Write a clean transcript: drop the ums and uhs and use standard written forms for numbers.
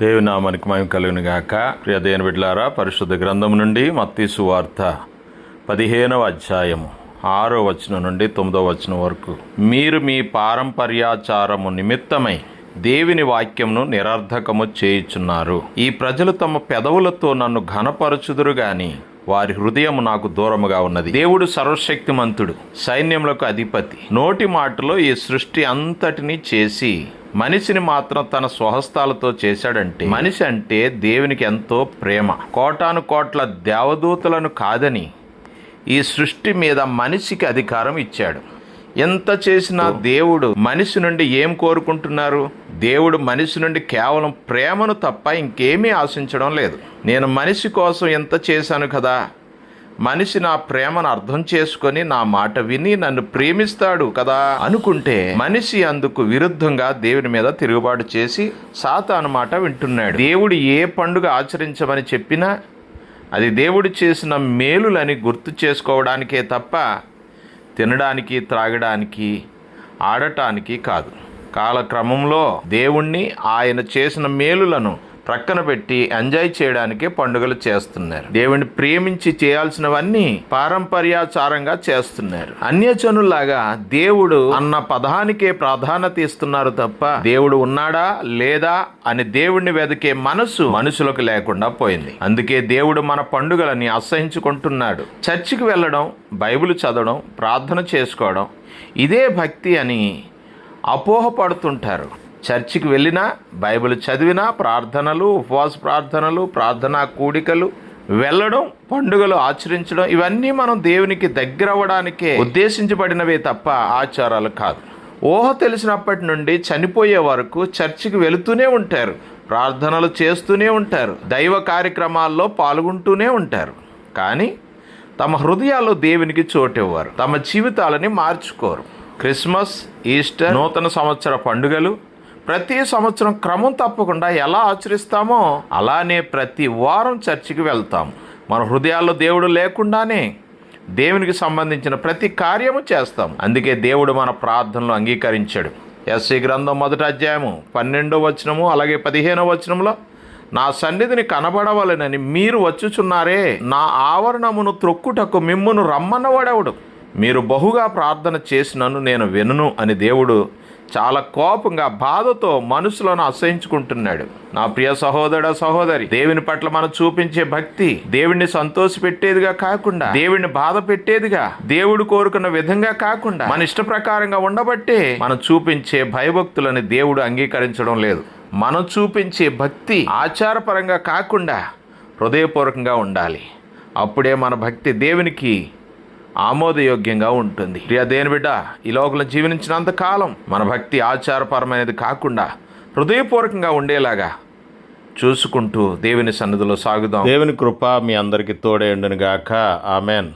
దేవుని నామానికి మహిమ కలుగును గాక. ప్రియ దేవుని బిడ్డలారా, పరిశుద్ధ గ్రంథం నుండి మత్తయి సువార్త 15వ అధ్యాయము 6వ వచనం నుండి 9వ వచనం వరకు. మీరు మీ పారంపర్యాచారము నిమిత్తమై దేవుని వాక్యమును నిరర్ధకము చేయుచున్నారు. ఈ ప్రజలు తమ పెదవులతో నన్ను ఘనపరచుదురు గాని వారి హృదయము నాకు దూరముగా ఉన్నది. దేవుడు సర్వశక్తిమంతుడు, సైన్యములకు అధిపతి. నోటి మాటలో ఈ సృష్టి అంతటినీ చేసి మనిషిని మాత్రం తన స్వహస్తాలతో చేశాడంటే మనిషి అంటే దేవునికి ఎంతో ప్రేమ. కోటాను కోట్ల దేవదూతలను కాదని ఈ సృష్టి మీద మనిషికి అధికారం ఇచ్చాడు. ఎంత చేసినా దేవుడు మనిషి నుండి ఏం కోరుకుంటున్నారు? దేవుడు మనిషి నుండి కేవలం ప్రేమను తప్ప ఇంకేమీ ఆశించడం లేదు. నేను మనిషి కోసం ఎంత చేశాను కదా, మనిషి నా ప్రేమను అర్థం చేసుకొని నా మాట విని నన్ను ప్రేమిస్తాడు కదా అనుకుంటే మనిషి అందుకు విరుద్ధంగా దేవుని మీద తిరుగుబాటు చేసి సాతాను మాట వింటున్నాడు. దేవుడు ఏ పండుగ ఆచరించమని చెప్పినా అది దేవుడు చేసిన మేలులని గుర్తు చేసుకోవడానికే తప్ప తినడానికి, త్రాగడానికి, ఆడటానికి కాదు. కాలక్రమంలో దేవుణ్ణి, ఆయన చేసిన మేలులను ప్రక్కన పెట్టి ఎంజాయ్ చేయడానికే పండుగలు చేస్తున్నారు. దేవుణ్ణి ప్రేమించి చేయాల్సినవన్నీ పారంపర్యాచారంగా చేస్తున్నారు. అన్యజనులాగా దేవుడు అన్న పదానికే ప్రాధాన్యత ఇస్తున్నారు తప్ప దేవుడు ఉన్నాడా లేదా అని దేవుణ్ణి వెదికే మనసు మనుషులకు లేకుండా పోయింది. అందుకే దేవుడు మన పండుగలని అసహించుకుంటున్నాడు. చర్చికి వెళ్ళడం, బైబిల్ చదవడం, ప్రార్థన చేసుకోవడం ఇదే భక్తి అని అపోహపడుతుంటారు. చర్చికి వెళ్ళినా, బైబిల్ చదివినా, ప్రార్థనలు, ఉపవాస ప్రార్థనలు, ప్రార్థనా కూడికలు వెళ్ళడం, పండుగలు ఆచరించడం ఇవన్నీ మనం దేవునికి దగ్గర అవ్వడానికే ఉద్దేశించబడినవే తప్ప ఆచారాలు కాదు. ఊహ తెలిసినప్పటి నుండి చనిపోయే వరకు చర్చికి వెళుతూనే ఉంటారు, ప్రార్థనలు చేస్తూనే ఉంటారు, దైవ కార్యక్రమాల్లో పాల్గొంటూనే ఉంటారు. కానీ తమ హృదయాల్లో దేవునికి చోటివ్వరు, తమ జీవితాలని మార్చుకోరు. క్రిస్మస్, ఈస్టర్, నూతన సంవత్సర పండుగలు ప్రతి సంవత్సరం క్రమం తప్పకుండా ఎలా ఆచరిస్తామో అలానే ప్రతి వారం చర్చికి వెళ్తాం. మన హృదయాల్లో దేవుడు లేకుండానే దేవునికి సంబంధించిన ప్రతి కార్యము చేస్తాం. అందుకే దేవుడు మన ప్రార్థనలు అంగీకరించాడు. ఎస్సీ గ్రంథం 1వ అధ్యాయము 12వ వచనము అలాగే 15వ వచనంలో, నా సన్నిధిని కనబడవలెనని మీరు వచ్చుచున్నారే, నా ఆవరణమును త్రొక్కుటకు మిమ్మును రమ్మన్నవాడెవడు? మీరు బహుగా ప్రార్థన చేసినను నేను వినును అని దేవుడు చాలా కోపంగా, బాధతో మనుషులను అసహించుకుంటున్నాడు. నా ప్రియ సహోదర సహోదరి, దేవుని పట్ల మనం చూపించే భక్తి దేవుడిని సంతోషపెట్టేదిగా కాకుండా, దేవుడిని బాధ పెట్టేదిగా, దేవుడు కోరుకున్న విధంగా కాకుండా మన ఇష్ట ప్రకారంగా ఉండబట్టే మనం చూపించే భయభక్తులని దేవుడు అంగీకరించడం లేదు. మనం చూపించే భక్తి ఆచారపరంగా కాకుండా హృదయపూర్వకంగా ఉండాలి. అప్పుడే మన భక్తి దేవునికి ఆమోదయోగ్యంగా ఉంటుంది. ప్రియ దేవుని బిడ్డ, ఈ లోకంలో జీవించినంత కాలం మన భక్తి ఆచారపరమైనది కాకుండా హృదయపూర్వకంగా ఉండేలాగా చూసుకుంటూ దేవుని సన్నిధిలో సాగుదాం. దేవుని కృప మీ అందరికీ తోడేయుండును గాక. ఆమెన్.